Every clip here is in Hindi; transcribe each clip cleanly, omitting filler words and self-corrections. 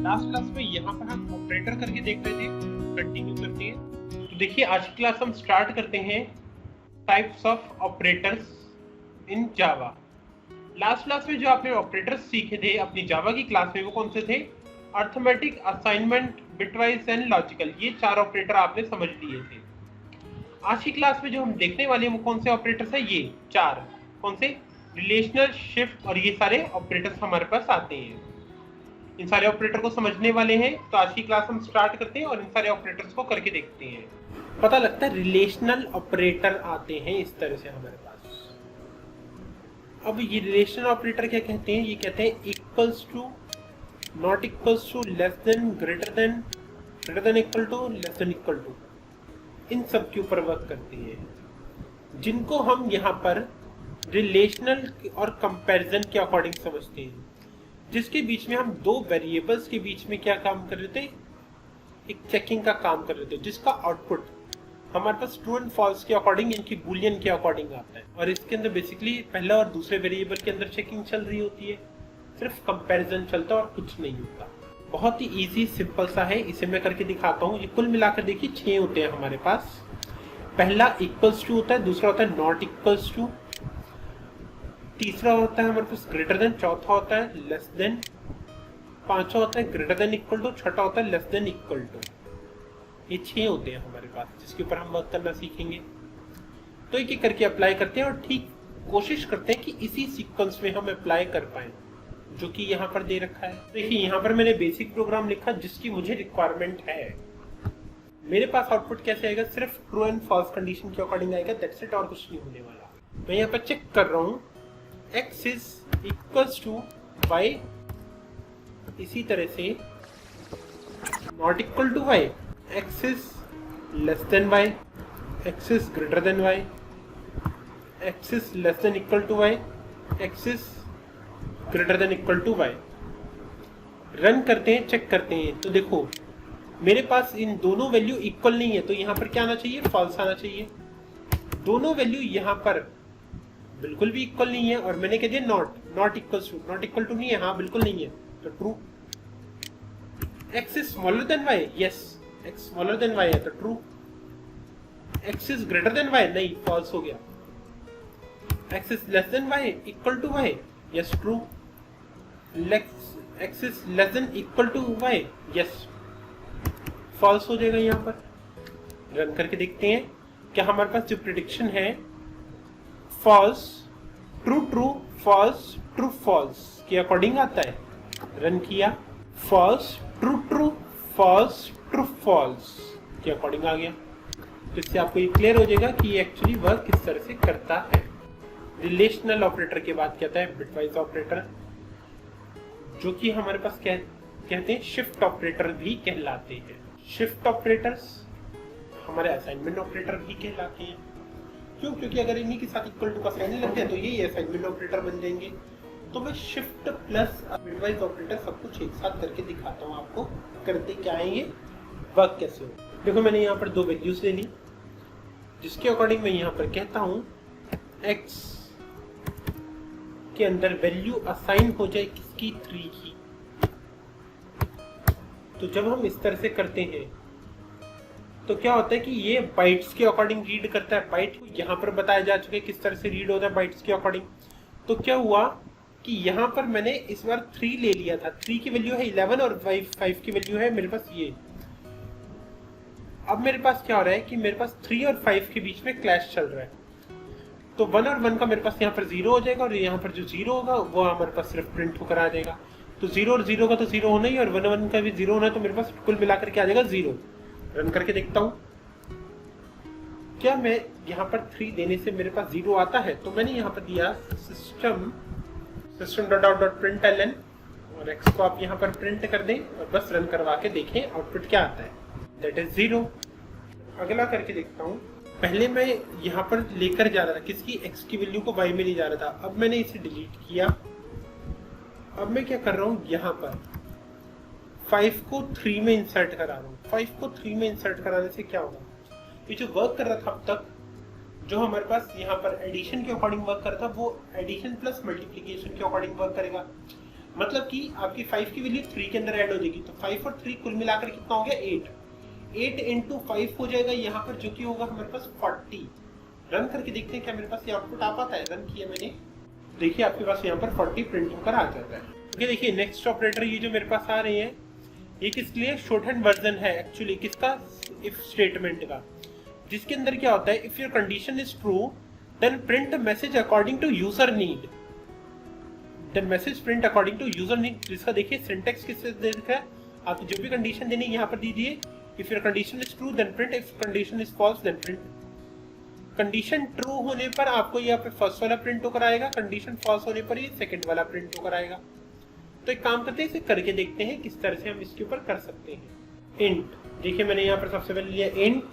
लास्ट क्लास में यहाँ पर हम ऑपरेटर करके देख रहे थे, कंटिन्यू करते हैं। तो देखिए आज की क्लास हम स्टार्ट करते हैं types of operators in Java. Last class में जो आपने ऑपरेटर्स सीखे थे अपनी जावा की क्लास में वो कौन से थे? Arithmetic, assignment, bitwise and logical. ये चार ऑपरेटर आपने समझ लिए थे। आज की क्लास में जो हम देखने वाले हैं वो कौन से ऑपरेटर्स है? ये चार। कौन से? रिलेशनल, शिफ्ट और ये सारे ऑपरेटर्स हमारे पास आते हैं। इन सारे ऑपरेटर को समझने वाले हैं। तो आज की क्लास हम स्टार्ट करते हैं और इन सारे ऑपरेटर्स को करके देखते हैं। पता लगता है रिलेशनल ऑपरेटर आते हैं इस तरह से हमारे पास। अब ये रिलेशनल ऑपरेटर क्या कहते हैं? ये कहते हैं equals to, not equals to, less than, greater than equal to, less than equal to. इन सब के ऊपर वर्क करती है, जिनको हम यहाँ पर रिलेशनल और कंपैरिजन के अकॉर्डिंग समझते हैं, जिसके बीच में हम दो वेरिएबल्स के बीच में क्या काम कर रहे थे? एक चेकिंग का काम कर रहे थे, जिसका आउटपुट हमारे पास ट्रू एंड फॉल्स के अकॉर्डिंग, इनकी बूलियन के अकॉर्डिंग आता है। और इसके अंदर बेसिकली पहला और दूसरे वेरिएबल के अंदर चेकिंग चल रही होती है, सिर्फ कंपैरिजन चलता है और कुछ नहीं होता। बहुत ही इजी सिंपल सा है, इसे मैं करके दिखाता हूँ। ये कुल मिलाकर देखिए 6 होते हैं हमारे पास। पहला इक्वल्स टू होता है, दूसरा होता है नॉट इक्वल्स टू, तीसरा होता है हमारे पास ग्रेटर देन, चौथा होता है लेस देन, पांचवा होता है ग्रेटर देन इक्वल टू, छठा होता है लेस देन इक्वल टू। ये 6 होते हैं हमारे पास, जिसके ऊपर हम वर्क करना सीखेंगे। तो एक एक करके अप्लाई करते हैं और ठीक कोशिश करते हैं कि इसी सीक्वेंस में हम अप्लाई कर पाए, जो कि यहाँ पर दे रखा है। देखिए यहाँ पर मैंने बेसिक प्रोग्राम लिखा जिसकी मुझे रिक्वायरमेंट है। मेरे पास आउटपुट कैसे आएगा? सिर्फ ट्रू एंड फॉल्स कंडीशन के अकॉर्डिंग आएगा, दैट्स इट, और कुछ नहीं होने वाला। मैं यहाँ पर चेक कर रहा हूँ x is equals to y, इसी तरह से not equal to y, x is less than y, x is greater than y, x is less than equal to y, x is greater than equal to y। Run करते हैं, चेक करते हैं। तो देखो मेरे पास इन दोनों वैल्यू इक्वल नहीं है, तो यहाँ पर क्या आना चाहिए? फॉल्स आना चाहिए। दोनों वैल्यू यहाँ पर बिल्कुल भी इक्वल नहीं है और मैंने कह दिया नॉट इक्वल टू नहीं है, हाँ बिल्कुल नहीं है, तो true. x is smaller than y, yes, x smaller than y है तो true. x is greater than y, नहीं, फॉल्स हो गया। x is less than y, equal to y, yes, true. x is less than equal to y, yes, false हो जाएगा। यहाँ पर रन करके देखते हैं क्या हमारे पास जो प्रेडिक्शन है false, true true, false, true false के अकॉर्डिंग आता है। रन किया, false, true true, false, true false के अकॉर्डिंग आ गया। तो इससे आपको ये क्लियर हो जाएगा कि ये एक्चुअली वर्क किस तरह से करता है। रिलेशनल ऑपरेटर के बाद कहता है बिटवाइज ऑपरेटर, जो कि हमारे पास कहते हैं शिफ्ट ऑपरेटर भी कहलाते हैं। शिफ्ट ऑपरेटर्स हमारे असाइनमेंट ऑपरेटर भी कहलाते हैं। क्यों? क्योंकि अगर इन्हीं के साथ इक्वल टू का साइन लग जाए तो यही असाइनमेंट ऑपरेटर बन जाएंगे। तो मैं शिफ्ट प्लस बिटवाइज ऑपरेटर सब कुछ एक साथ करके दिखाता हूँ आपको करते क्या है, ये वर्क कैसे हो। देखो मैंने यहाँ पर दो वैल्यूज ले ली, जिसके अकॉर्डिंग मैं यहाँ पर कहता हूँ x के अंदर वैल्यू असाइन हो जाए किसकी? 3 की। तो जब हम इस तरह से करते हैं तो क्या होता है कि ये बाइट्स के अकॉर्डिंग रीड करता है। बाइट यहाँ पर बताया जा चुका है किस तरह से रीड होता है बाइट्स के अकॉर्डिंग। तो क्या हुआ कि यहाँ पर मैंने इस बार 3 ले लिया था, 3 की वैल्यू है 11 और 5 की वैल्यू है मेरे पास ये। अब मेरे पास क्या हो रहा है कि मेरे पास 3 और 5 के बीच में क्लैश चल रहा है। तो 1 और 1 का मेरे पास यहाँ पर 0 हो जाएगा और यहाँ पर जो 0 होगा वो हमारे पास सिर्फ प्रिंट होकर आ जाएगा। तो 0 और 0 का तो 0 होना ही और 1 और 1 का भी 0 होना है, तो मेरे पास कुल मिलाकर क्या आ जाएगा? 0। रन करके देखता हूँ क्या मैं यहाँ पर 3 देने से मेरे पास 0 आता है। तो मैंने यहाँ पर दिया system.out.println और x को आप यहाँ पर प्रिंट कर दें और बस रन करवा के देखें आउटपुट क्या आता है, दैट इज 0। अगला करके देखता हूँ। पहले मैं यहाँ पर लेकर जा रहा था किसकी? x की वैल्यू को y में ले जा रहा था। अब मैंने इसे डिलीट किया। अब मैं क्या कर रहा हूँ, यहाँ पर 5 को 3 में इंसर्ट करा रहा हूँ। 5 को 3 में इंसर्ट कराने से क्या होगा? ये जो वर्क कर रहा था अब तक, जो हमारे पास यहाँ पर एडिशन के अकॉर्डिंग वर्क कर रहा था, वो एडिशन प्लस मल्टीप्लिकेशन के अकॉर्डिंग वर्क करेगा। मतलब कि आपकी 5 की वैल्यू 3 के अंदर ऐड हो जाएगी, तो 5 और 3 कुल मिलाकर कितना हो गया 8। 8 इंटू 5 हो जाएगा यहाँ पर, जो कि होगा हमारे पास 40। रन करके देखते हैं क्या मेरे पास ये आउटपुट आ पाता है। रन किया मैंने, देखिए आपके पास यहाँ पर 40 प्रिंट होकर आ जाता है। ओके, देखिए नेक्स्ट ऑपरेटर ये जो मेरे पास आ रहे हैं, ये किसके लिए शॉर्ट हैंड वर्जन है एक्चुअली किसका, इफ स्टेटमेंट का, जिसके अंदर क्या होता है, if your condition is true then print message according to user need, then message print according to user need. जिसका देखिए सिंटेक्स किससे दे रखा है, आप जो भी कंडीशन देनी यहाँ पर दीजिए, if your condition is true then print, if condition is false then print. Condition true होने पर आपको यहाँ पे फर्स्ट वाला प्रिंट होकर आएगा, कंडीशन फॉल्स होने पर ये सेकंड वाला प्रिंट होकर आएगा। तो एक काम करते हैं, इसे करके देखते हैं किस तरह से हम इसके ऊपर कर सकते हैं। इंट, देखिए मैंने यहाँ पर सबसे पहले लिया int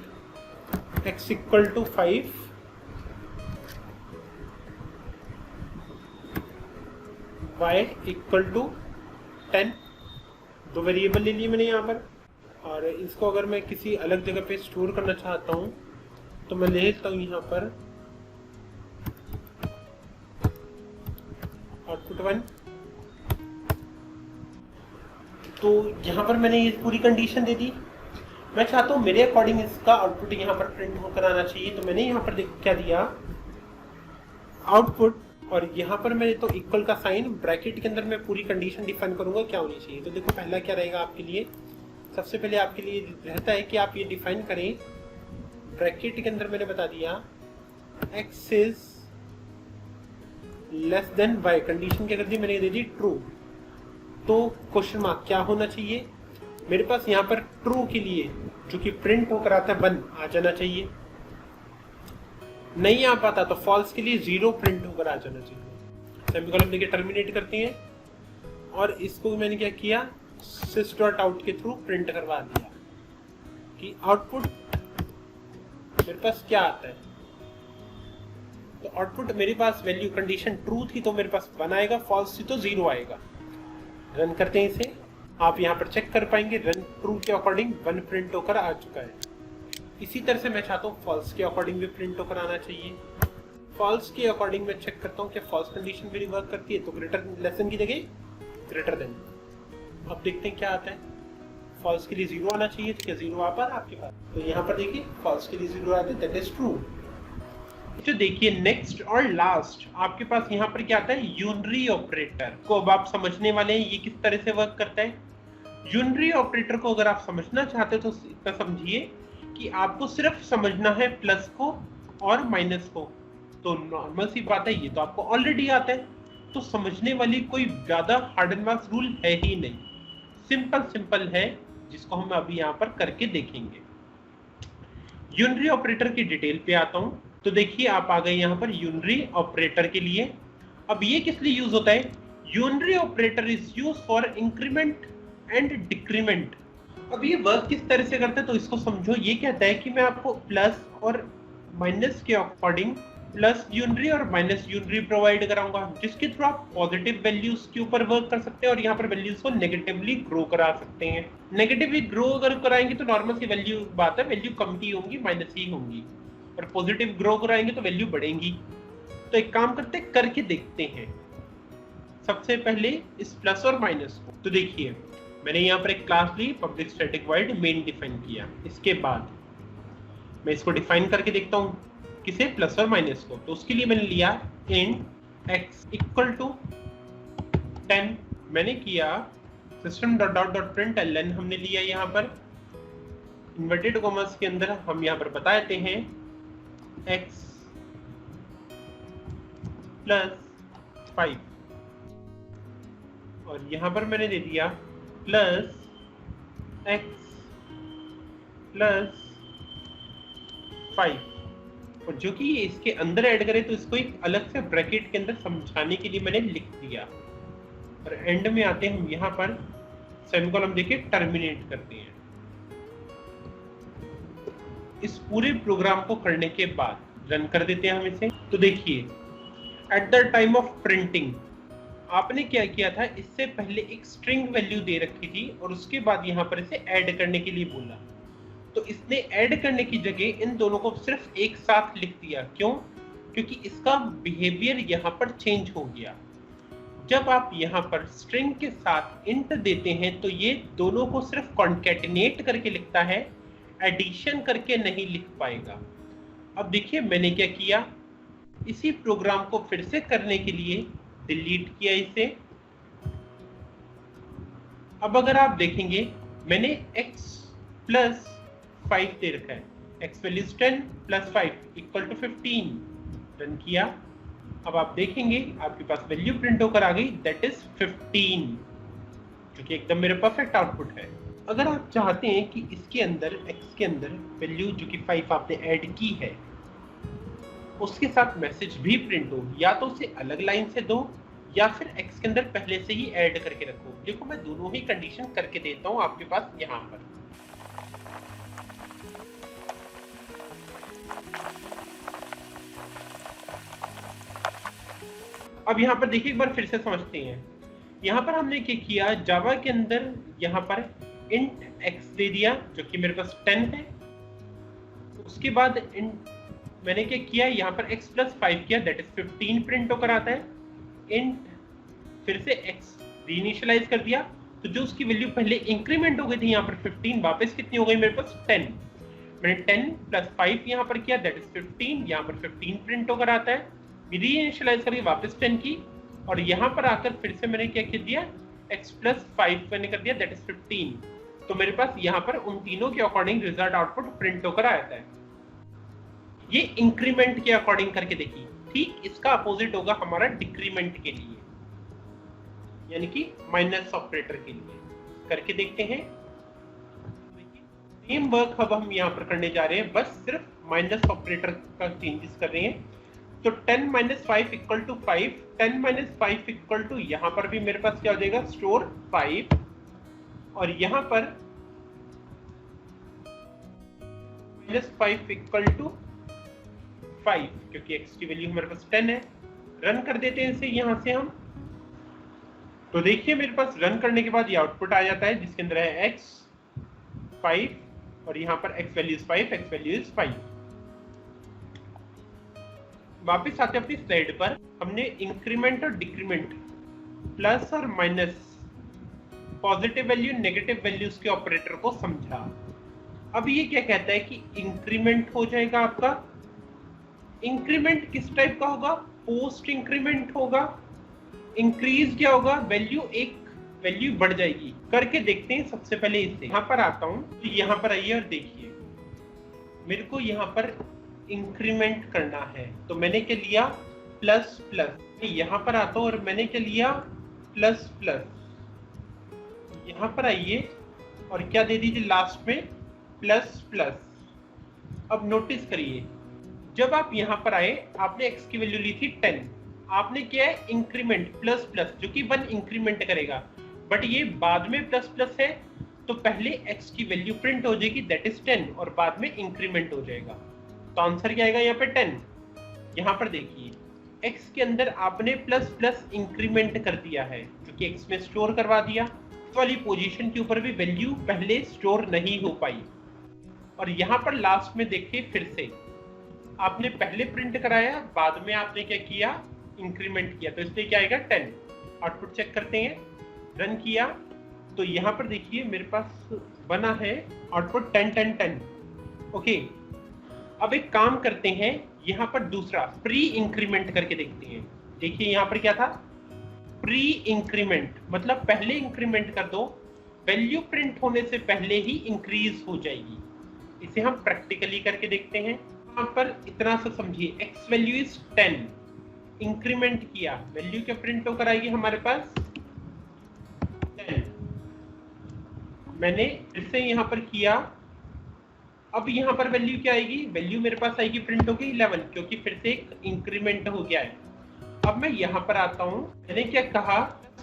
x equal to 5, y equal to 10, दो वेरिएबल ले लिए मैंने यहाँ पर। और इसको अगर मैं किसी अलग जगह पे स्टोर करना चाहता हूँ तो मैं ले लेता हूँ यहाँ पर आउटपुट 1। तो यहाँ पर मैंने ये पूरी कंडीशन दे दी। मैं चाहता हूँ मेरे अकॉर्डिंग इसका आउटपुट यहाँ पर प्रिंट होकर आना चाहिए, तो मैंने यहाँ पर क्या दिया आउटपुट, और यहाँ पर मैंने तो इक्वल का साइन, ब्रैकेट के अंदर मैं पूरी कंडीशन डिफाइन करूंगा क्या होनी चाहिए। तो देखो पहला क्या रहेगा आपके लिए, सबसे पहले आपके लिए रहता है कि आप ये डिफाइन करें, ब्रैकेट के अंदर मैंने बता दिया x is less than y, condition क्या कर दी मैंने दे दी ट्रू। तो क्वेश्चन मार्क क्या होना चाहिए मेरे पास यहाँ पर, ट्रू के लिए जो कि प्रिंट होकर आता है 1 आ जाना चाहिए, नहीं आ पाता तो फॉल्स के लिए 0 प्रिंट होकर आ जाना चाहिए। सेमीकोलन देके टर्मिनेट करते हैं, और इसको मैंने क्या किया sys डॉट आउट के थ्रू प्रिंट करवा दिया कि आउटपुट मेरे पास क्या आता है। तो आउटपुट मेरे पास वैल्यू कंडीशन ट्रू थी तो मेरे पास 1 आएगा, फॉल्स थी तो 0 आएगा। रन करते हैं इसे, आप यहाँ पर चेक कर पाएंगे रन ट्रू के अकॉर्डिंग 1 प्रिंट होकर आ चुका है। इसी तरह से मैं चाहता हूँ फॉल्स के अकॉर्डिंग भी प्रिंट होकर आना चाहिए। फॉल्स के अकॉर्डिंग मैं चेक करता हूँ कि फॉल्स कंडीशन मेरी वर्क करती है, तो ग्रेटर लेसन की जगह ग्रेटर देन। अब देखते हैं क्या आता है, फॉल्स के लिए 0 आना चाहिए, तो क्या 0 आ पा रहा है आपके पास, तो यहाँ पर देखिए फॉल्स के लिए 0 आता है, दैट इज ट्रू। तो देखिए नेक्स्ट और लास्ट आपके पास यहाँ पर क्या आता है, यूनरी ऑपरेटर को अब आप समझने वाले हैं ये किस तरह से वर्क करता है। यूनरी ऑपरेटर को अगर आप समझना चाहते हो तो इतना समझिए कि आपको सिर्फ समझना है प्लस को और माइनस को। तो नॉर्मल सी बात है, ये तो आपको ऑलरेडी आता है, तो समझने वाली कोई ज्यादा हार्ड एंड फास्ट रूल है ही नहीं, सिंपल है, जिसको हम अभी यहाँ पर करके देखेंगे। यूनरी ऑपरेटर की डिटेल पे आता हूँ। तो देखिए आप आ गए यहाँ पर यूनरी ऑपरेटर के लिए। अब ये किस लिए यूज होता है, unary operator is use for increment and decrement. अब ये वर्क किस तरह से करता है तो इसको समझो। ये कहता है कि मैं आपको प्लस और माइनस के अकॉर्डिंग प्लस यूनरी और माइनस यूनरी प्रोवाइड कराऊंगा, जिसके थ्रू आप पॉजिटिव वैल्यूज के ऊपर वर्क कर सकते हैं और यहाँ पर वैल्यूज को नेगेटिवली ग्रो करा सकते हैं। नेगेटिवली ग्रो अगर कराएंगे तो नॉर्मल सी वैल्यू बात है, वैल्यू कम ही होंगी, माइनस ही होंगी, और पॉजिटिव ग्रो कराएंगे तो वैल्यू बढ़ेंगी। तो एक काम करते करके देखते हैं। सबसे पहले इस प्लस और माइनस को, तो देखिए मैंने यहाँ पर एक क्लास ली, public static void main define किया। इसके बाद मैं इसको डिफाइन करके देखता हूँ, किसे, प्लस और माइनस को। तो उसके लिए मैंने लिया इंट x इक्वल टू 10, मैंने किया system dot dot dot print ln हमने लिया यहाँ पर इन्वर्टेड कॉमर्स के अंदर, हम यहाँ पर बता देते हैं x प्लस 5, और यहाँ पर मैंने दे दिया प्लस x प्लस 5, और जो कि इसके अंदर ऐड करे तो इसको एक अलग से ब्रैकेट के अंदर समझाने के लिए मैंने लिख दिया। और एंड में आते हैं हम यहाँ पर सेमीकोलन देके टर्मिनेट करते हैं। इस पूरे प्रोग्राम को करने के बाद रन कर देते हैं हम इसे। तो देखिए at the time of printing आपने क्या किया था, इससे पहले एक स्ट्रिंग वैल्यू दे रखी थी और उसके बाद यहाँ पर इसे ऐड करने के लिए बोला। तो इसने ऐड करने की जगह इन दोनों को सिर्फ एक साथ लिख दिया। क्यों? क्योंकि इसका बिहेवियर यहाँ पर चेंज हो गया। जब आप यहाँ पर स्ट्रिंग के साथ इंट देते हैं तो ये दोनों को सिर्फ कॉन्केटिनेट करके लिखता है, एडिशन करके नहीं लिख पाएगा। अब देखिए मैंने क्या किया, इसी प्रोग्राम को फिर से करने के लिए डिलीट किया इसे। अब अगर आप देखेंगे मैंने x प्लस 5 दे रखा है, x values 10 plus 5 equal to 15। Run किया, अब आप देखेंगे आपके पास वैल्यू प्रिंट होकर आ गई, दैट इज 15, जो कि एकदम मेरा परफेक्ट आउटपुट है। अगर आप चाहते हैं कि इसके अंदर x के अंदर वैल्यू जो कि 5 आपने ऐड की है उसके साथ मैसेज भी प्रिंट हो, या तो उसे अलग लाइन से दो या फिर x के अंदर पहले से ही ऐड करके रखो। देखो मैं दोनों ही कंडीशन करके देता हूं आपके पास यहाँ पर। अब यहाँ पर देखिए एक बार फिर से समझते हैं। यहाँ पर हमने क्या किया, जावा के अंदर यहाँ पर int x दे दिया जो कि मेरे पास 10 है। उसके बाद मैंने क्या किया, यहाँ पर x प्लस 5 किया, दैट इज 15 प्रिंट होकर आता है। इंट फिर से x रीइनिशियलाइज कर दिया, तो जो उसकी वैल्यू पहले इंक्रीमेंट हो गई थी यहाँ पर 15, वापस कितनी हो गई मेरे पास 10। मैंने 10 प्लस 5 यहाँ पर किया, दैट इज 15, यहाँ पर 15 प्रिंट होकर आता है। रीइनिशियलाइज करके वापस 10 की, और यहाँ पर आकर फिर से मैंने क्या कर दिया, x प्लस 5 मैंने कर दिया, दैट इज 15। तो मेरे पास यहाँ पर उन तीनों के अकॉर्डिंग रिजल्ट आउटपुट प्रिंट होकर आता है। ये इंक्रीमेंट के अकॉर्डिंग करके देखिए, ठीक इसका अपोजिट होगा हमारा डिक्रीमेंट के लिए, यानी कि माइनस ऑपरेटर के लिए। करके देखते हैं। सेम वर्क अब हम यहाँ पर करने जा रहे हैं, बस सिर्फ माइनस ऑपरेटर का चेंजेस कर रहे हैं। तो 10 minus 5 equal to 5, 10 minus 5 equal to, यहाँ पर भी मेरे पास क्या हो जाएगा, स्टोर 5, और यहाँ पर माइनस 5 इक्वल टू 5, क्योंकि x की वैल्यू हमारे पास 10 है। रन कर देते हैं इसे यहाँ से हम। तो देखिए मेरे पास रन करने के बाद ये आउटपुट आ जाता है जिसके अंदर है x 5 और यहाँ पर x value is 5, x value is 5। वापिस आते अपनी स्लाइड पर। हमने इंक्रीमेंट और डिक्रीमेंट, प्लस और minus, positive value negative values के ऑपरेटर को समझा। अब ये क्या कहता है कि इंक्रीमेंट हो जाएगा आपका। इंक्रीमेंट किस टाइप का होगा, पोस्ट इंक्रीमेंट होगा। इंक्रीज क्या होगा, वैल्यू बढ़ जाएगी। करके देखते हैं। सबसे पहले इसे यहाँ पर आता हूँ, तो यहाँ पर आइए और देखिए, मेरे को यहाँ पर इंक्रीमेंट करना है, तो मैंने क्या लिया, प्लस प्लस। यहाँ पर आता हूँ और मैंने क्या लिया, प्लस प्लस। यहाँ पर आइए और क्या दे दीजिए लास्ट में, प्लस प्लस। अब नोटिस करिए, जब आप यहाँ पर आए आपने x की वैल्यू ली थी 10, आपने किया है इंक्रीमेंट प्लस प्लस, जो कि 1 इंक्रीमेंट करेगा, बट ये बाद में प्लस प्लस है, तो पहले x की वैल्यू प्रिंट हो जाएगी, दैट इज 10, और बाद में इंक्रीमेंट हो जाएगा। तो आंसर क्या आएगा यहाँ पे 10। यहाँ पर देखिए x के अंदर आपने प्लस प्लस इंक्रीमेंट कर दिया है, जो कि x में स्टोर करवा दिया। इस वाली पोजीशन के ऊपर भी वैल्यू पहले स्टोर नहीं हो पाई। और यहाँ पर लास्ट में देखिए फिर से आपने पहले प्रिंट कराया, बाद में आपने क्या किया, इंक्रीमेंट किया, तो इसलिए क्या आएगा 10। आउटपुट चेक करते हैं। रन किया तो यहाँ पर देखिए मेरे पास बना है आउटपुट 10 10 10। ओके, अब एक काम करते हैं, यहाँ पर दूसरा प्री इंक्रीमेंट करके देखते हैं। देखिए यहाँ पर क्या था, प्री इंक्रीमेंट मतलब पहले इंक्रीमेंट कर दो, वैल्यू प्रिंट होने से पहले ही इंक्रीज हो जाएगी। इसे हम प्रैक्टिकली करके देखते हैं। यहाँ पर इतना सा समझिए, x वैल्यू इज 10, इंक्रीमेंट किया, वैल्यू क्या प्रिंट होकर आएगी हमारे पास 10। मैंने फिर से यहाँ पर किया, अब यहाँ पर वैल्यू क्या आएगी, वैल्यू मेरे पास आएगी प्रिंट होगी 11, क्योंकि फिर से एक इंक्रीमेंट हो गया है। अब मैं यहाँ पर आता हूँ, मैंने क्या कहा,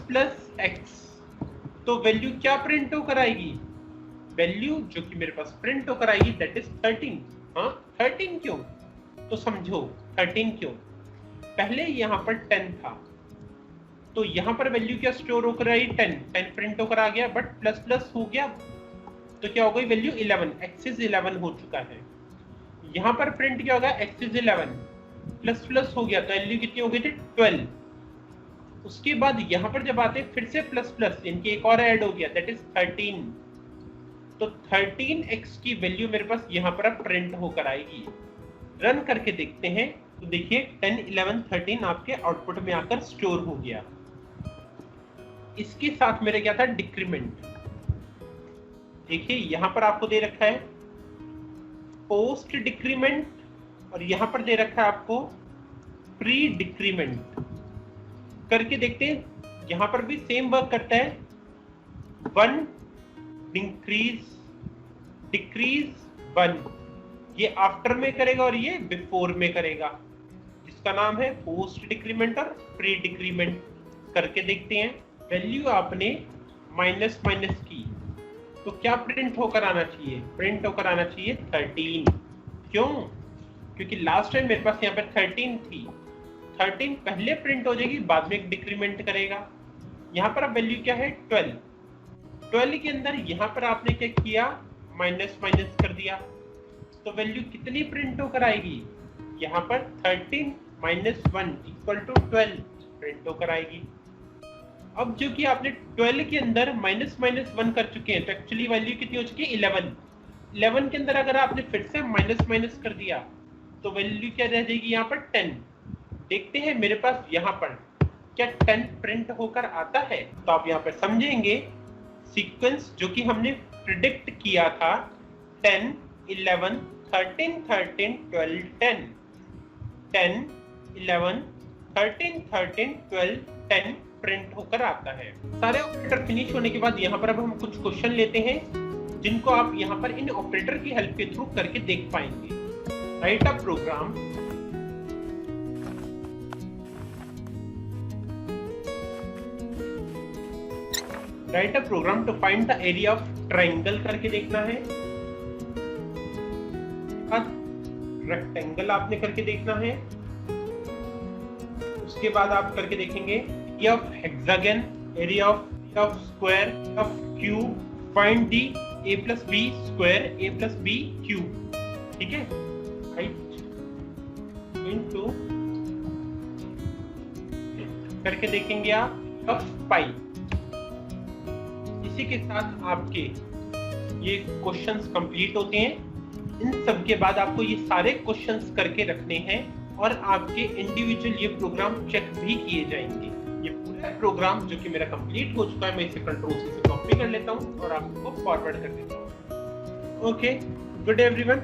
प्लस x, तो वैल्यू क्या प्रिंट होकर आएगी, वैल्यू जो कि मेरे पास प्रिंट होकर आएगी दैट इज 13। हाँ 13 क्यों, तो समझो 13 क्यों, पहले यहाँ पर 10 था, तो यहाँ पर वैल्यू क्या स्टोर होकर आई, 10 प्रिंट होकर आ गया, बट प्लस प्लस हो गया, तो क्या हो गई वैल्यू 11, x इज 11 हो चुका है। यहाँ पर प्रिंट क्या होगा, x इज 11 प्लस प्लस हो गया, तो वैल्यू कितनी हो गई थी 12। उसके बाद यहाँ पर जब आते हैं फिर से प्लस प्लस, इनके एक और ऐड हो गया, दैट इज 13। तो 13x की वैल्यू मेरे पास यहाँ पर अब प्रिंट होकर आएगी। रन करके देखते हैं तो देखिए 10, 11, 13 आपके आउटपुट में आकर स्टोर हो गया। इसके साथ मेरे क्या था, डिक्रीमेंट। देखिए यहाँ पर आपको दे रखा है पोस्ट डिक्रीमेंट और यहाँ पर दे रखा है आपको प्री डिक्रीमेंट। करके देखते हैं, यहाँ पर भी सेम वर्क करता है। 1 इंक्रीज डिक्रीज 1, ये आफ्टर में करेगा और ये बिफोर में करेगा, जिसका नाम है पोस्ट डिक्रीमेंट और प्री डिक्रीमेंट। करके देखते हैं, वैल्यू आपने माइनस माइनस की तो क्या प्रिंट होकर आना चाहिए, प्रिंट होकर आना चाहिए 13। क्यों? क्योंकि लास्ट टाइम मेरे पास यहाँ पर 13 थी, 13 पहले प्रिंट हो जाएगी, बाद में एक डिक्रीमेंट करेगा। यहाँ पर अब वैल्यू क्या है, 12। 12 के अंदर यहाँ पर आपने क्या किया, माइनस माइनस कर दिया, तो वैल्यू कितनी प्रिंट होकर आएगी, यहाँ पर 13 माइनस 1 इक्वल टू 12 प्रिंट होकर आएगी। अब जो कि आपने 12 के अंदर माइनस माइनस 1 कर चुके हैं, तो एक्चुअली वैल्यू कितनी हो चुकी है, 11। 11 के अंदर अगर आपने फिर से माइनस माइनस कर दिया तो वैल्यू क्या रह जाएगी, यहाँ पर 10। देखते हैं मेरे पास यहाँ पर क्या 10 प्रिंट होकर आता है। तो आप यहाँ पर समझेंगे सीक्वेंस जो कि हमने प्रिडिक्ट किया था, 10, 11, 13, 13, 12, 10, 10, 11, 13, 13, 12, 10 प्रिंट होकर आता है। सारे ऑपरेटर फिनिश होने के बाद यहाँ पर अब हम कुछ क्वेश्चन लेते हैं जिनको आप यहाँ पर इन ऑपरेटर की हेल्प के थ्रू करके देख पाएंगे। Write a program write a program to find the area of triangle करके देखना है। रेक्टेंगल आपने करके देखना है। उसके बाद आप करके देखेंगे area of hexagon, area of square, of cube, find the a plus b square, a plus b cube. ठीक है, राइट इनटू करके देखेंगे आप ऑफ पाई। इसी के साथ आपके ये क्वेश्चंस कंप्लीट होते हैं। इन सब के बाद आपको ये सारे क्वेश्चंस करके रखने हैं और आपके इंडिविजुअल ये प्रोग्राम चेक भी किए जाएंगे। ये पूरा प्रोग्राम जो कि मेरा कंप्लीट हो चुका है, मैं इसे कंट्रोल से कॉपी कर लेता हूँ और आपको फॉरवर्ड कर देता हूँ। Okay, good everyone.